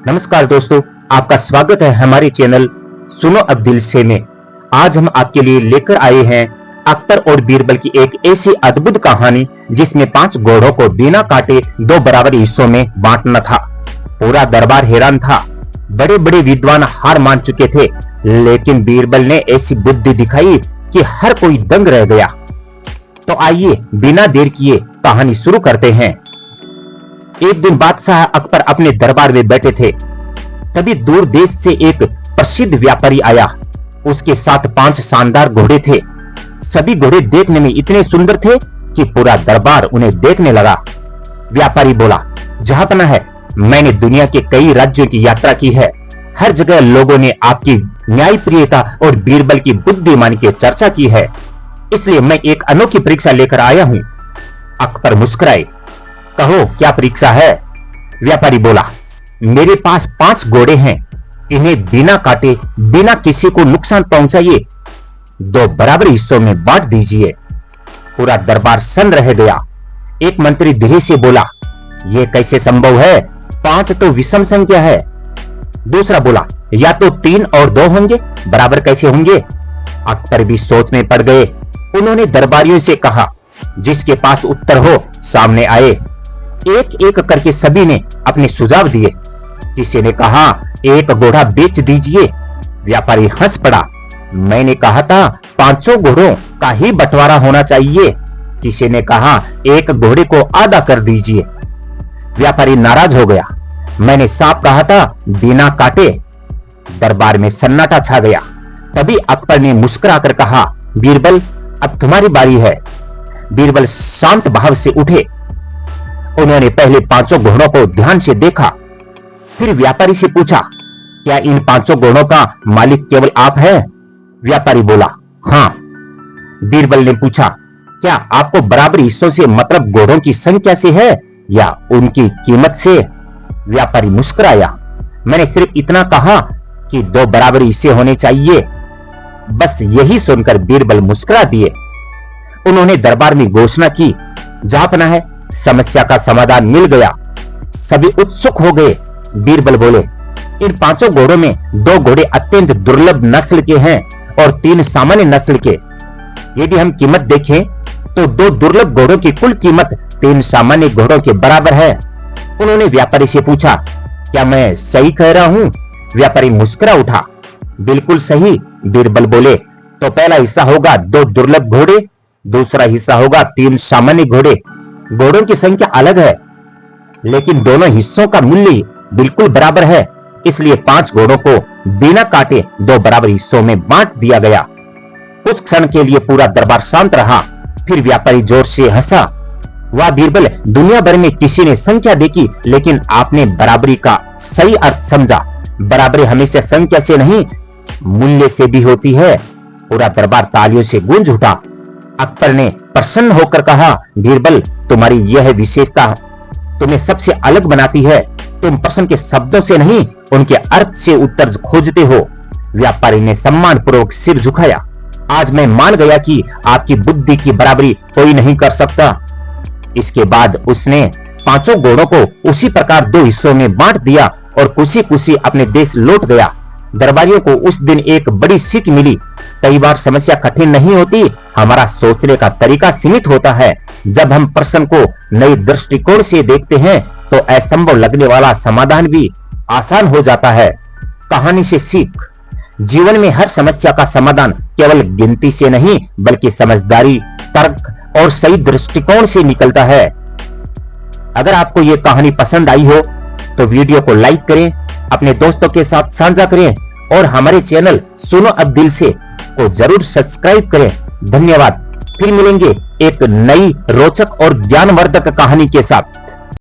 नमस्कार दोस्तों, आपका स्वागत है हमारे चैनल सुनो अब दिल से में। आज हम आपके लिए लेकर आए हैं अकबर और बीरबल की एक ऐसी अद्भुत कहानी जिसमें 5 घोड़ों को बिना काटे 2 बराबर हिस्सों में बांटना था। पूरा दरबार हैरान था। बड़े बड़े विद्वान हार मान चुके थे, लेकिन बीरबल ने ऐसी बुद्धि दिखाई कि हर कोई दंग रह गया। तो आइए बिना देर किए कहानी शुरू करते हैं। एक दिन बादशाह अकबर अपने दरबार में बैठे थे। तभी दूर देश से एक प्रसिद्ध व्यापारी आया। उसके साथ 5 शानदार घोड़े थे। सभी घोड़े देखने में इतने सुंदर थे कि पूरा दरबार उन्हें देखने लगा। व्यापारी बोला, जहापना है, मैंने दुनिया के कई राज्यों की यात्रा की है। हर जगह लोगों ने आपकी न्यायप्रियता और बीरबल की बुद्धिमानी की चर्चा की है, इसलिए मैं एक अनोखी परीक्षा लेकर आया हूं। अकबर मुस्कुराए। कहो, क्या परीक्षा है? व्यापारी बोला, मेरे पास 5 घोड़े हैं। इन्हें बिना काटे, बिना किसी को नुकसान पहुंचाइए 2 बराबर हिस्सों में बांट दीजिए। पूरा दरबार सन्न रह गया। एक मंत्री धीरे से बोला, यह कैसे संभव है? 5 तो विषम संख्या है। दूसरा बोला, या तो 3 और 2 होंगे, बराबर कैसे होंगे? अकबर भी सोच में पड़ गए। उन्होंने दरबारियों से कहा, जिसके पास उत्तर हो सामने आए। एक एक करके सभी ने अपने सुझाव दिए। किसी ने कहा, एक घोड़ा बेच दीजिए। व्यापारी हंस पड़ा। मैंने कहा था 500 घोड़ों का ही बंटवारा होना चाहिए। किसी ने कहा, एक घोड़े को आधा कर दीजिए। व्यापारी नाराज हो गया। मैंने साफ कहा था, बिना काटे। दरबार में सन्नाटा छा गया। तभी अकबर ने मुस्कुराकर कहा, बीरबल, अब तुम्हारी बारी है। बीरबल शांत भाव से उठे। उन्होंने पहले 5 घोड़ों को ध्यान से देखा, फिर व्यापारी से पूछा, क्या इन 5 घोड़ों का मालिक केवल आप है? व्यापारी बोला, हां। बीरबल ने पूछा, क्या आपको बराबर हिस्सों से मतलब घोड़ों की संख्या से है या उनकी कीमत से? व्यापारी मुस्कुराया। मैंने सिर्फ इतना कहा कि 2 बराबर हिस्से होने चाहिए। बस यही सुनकर बीरबल मुस्कुरा दिए। उन्होंने दरबार में घोषणा की, जहापना है, समस्या का समाधान मिल गया। सभी उत्सुक हो गए। बीरबल बोले, इन 5 घोड़ों में 2 घोड़े अत्यंत दुर्लभ नस्ल के हैं और 3 सामान्य नस्ल के। यदि हम कीमत देखें तो 2 दुर्लभ घोड़ों की कुल कीमत 3 सामान्य घोड़ों के बराबर है। उन्होंने व्यापारी से पूछा, क्या मैं सही कह रहा हूं? व्यापारी मुस्कुरा उठा। बिल्कुल सही। बीरबल बोले, तो पहला हिस्सा होगा 2 दुर्लभ घोड़े, दूसरा हिस्सा होगा 3 सामान्य घोड़े। घोड़ों की संख्या अलग है, लेकिन दोनों हिस्सों का मूल्य बिल्कुल बराबर है, इसलिए 5 घोड़ों को बिना काटे 2 बराबर हिस्सों में बांट दिया गया। कुछ क्षण के लिए पूरा दरबार शांत रहा। फिर व्यापारी जोर से हंसा। वाह बीरबल, दुनिया भर में किसी ने संख्या देखी, लेकिन आपने बराबरी का सही अर्थ समझा। बराबरी हमेशा संख्या से नहीं, मूल्य से भी होती है। पूरा दरबार तालियों से गूंज उठा। अकबर ने प्रसन्न होकर कहा, बीरबल, तुम्हारी यह विशेषता तुम्हें सबसे अलग बनाती है। तुम प्रश्न के शब्दों से नहीं, उनके अर्थ से उत्तर खोजते हो। व्यापारी ने सम्मान पूर्वक सिर झुकाया। आज मैं मान गया कि आपकी बुद्धि की बराबरी कोई नहीं कर सकता। इसके बाद उसने 5 घोड़ों को उसी प्रकार 2 हिस्सों में बांट दिया और खुशी खुशी अपने देश लौट गया। दरबारियों को उस दिन एक बड़ी सीख मिली। कई बार समस्या कठिन नहीं होती, हमारा सोचने का तरीका सीमित होता है। जब हम प्रश्न को नए दृष्टिकोण से देखते हैं तो असंभव लगने वाला समाधान भी आसान हो जाता है। कहानी से सीख, जीवन में हर समस्या का समाधान केवल गिनती से नहीं, बल्कि समझदारी, तर्क और सही दृष्टिकोण से निकलता है। अगर आपको यह कहानी पसंद आई हो तो वीडियो को लाइक करें, अपने दोस्तों के साथ साझा करें और हमारे चैनल सुनो अब दिल से को जरूर सब्सक्राइब करें। धन्यवाद। फिर मिलेंगे एक नई रोचक और ज्ञानवर्धक कहानी के साथ।